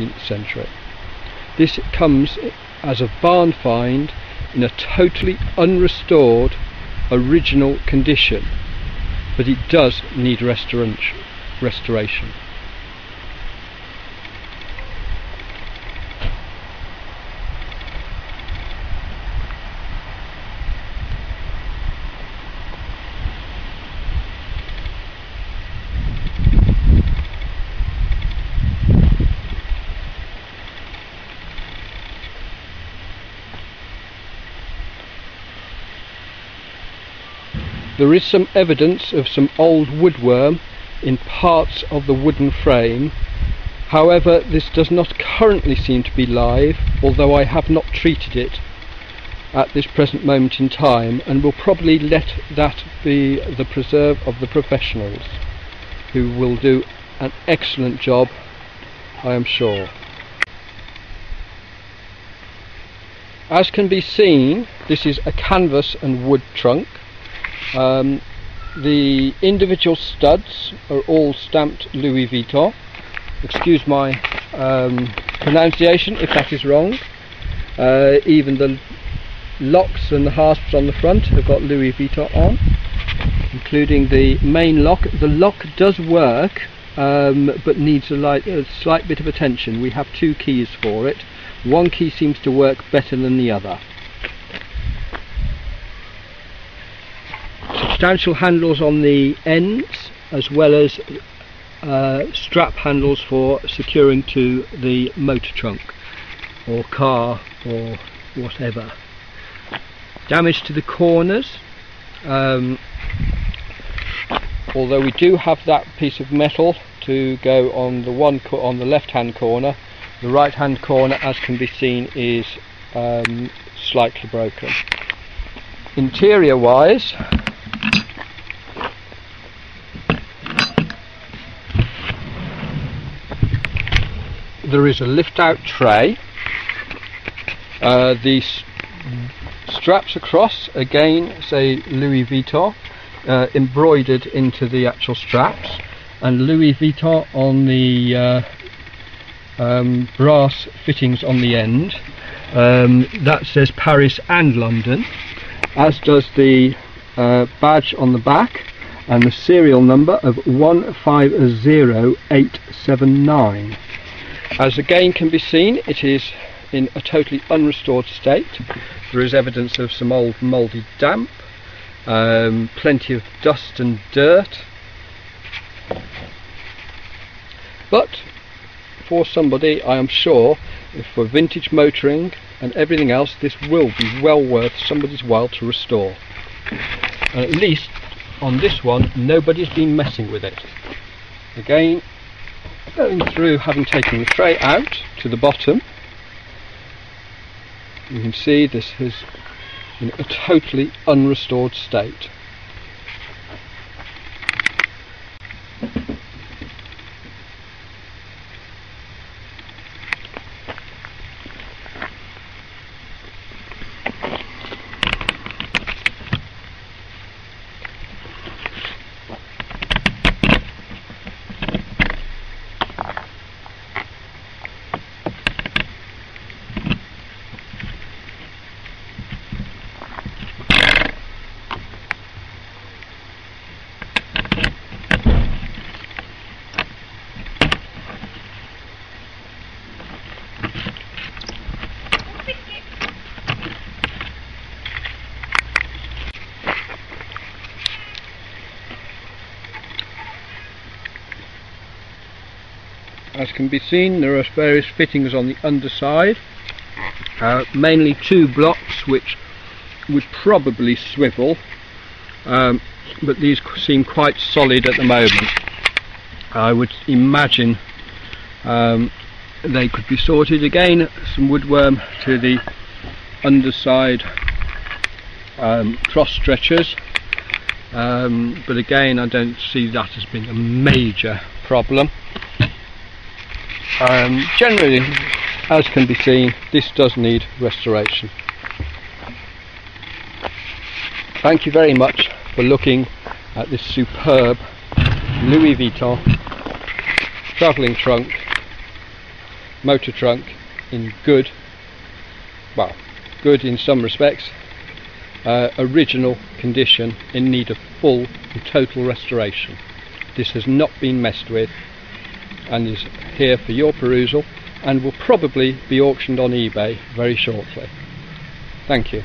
19th century. This comes as a barn find in a totally unrestored original condition, but it does need restoration. There is some evidence of some old woodworm in parts of the wooden frame. However, this does not currently seem to be live, although I have not treated it at this present moment in time, and will probably let that be the preserve of the professionals, who will do an excellent job, I am sure. As can be seen, this is a canvas and wood trunk. The individual studs are all stamped Louis Vuitton. Excuse my pronunciation if that is wrong. Even the locks and the hasps on the front have got Louis Vuitton on, including the main lock. The lock does work, but needs a slight bit of attention. We have two keys for it. One key seems to work better than the other. Substantial handles on the ends, as well as strap handles for securing to the motor trunk or car or whatever. Damage to the corners, although we do have that piece of metal to go on the on the left hand corner. The right hand corner, as can be seen, is slightly broken. Interior wise, there is a lift out tray. The straps across again say Louis Vuitton embroidered into the actual straps, and Louis Vuitton on the brass fittings on the end. That says Paris and London, as does the badge on the back and the serial number of 150879. As again can be seen, it is in a totally unrestored state. There is evidence of some old mouldy damp, plenty of dust and dirt, but for somebody, I am sure, if for vintage motoring and everything else, this will be well worth somebody's while to restore. And at least on this one, nobody's been messing with it. Again, going through, having taken the tray out to the bottom, you can see this is in a totally unrestored state. As can be seen, there are various fittings on the underside, mainly two blocks which would probably swivel, but these seem quite solid at the moment. I would imagine they could be sorted. Again, some woodworm to the underside cross stretchers, but again I don't see that as being a major problem. Generally, as can be seen, this does need restoration. Thank you very much for looking at this superb Louis Vuitton travelling trunk motor trunk in good, well, good in some respects, original condition, in need of full and total restoration. This has not been messed with and is here for your perusal, and will probably be auctioned on eBay very shortly. Thank you.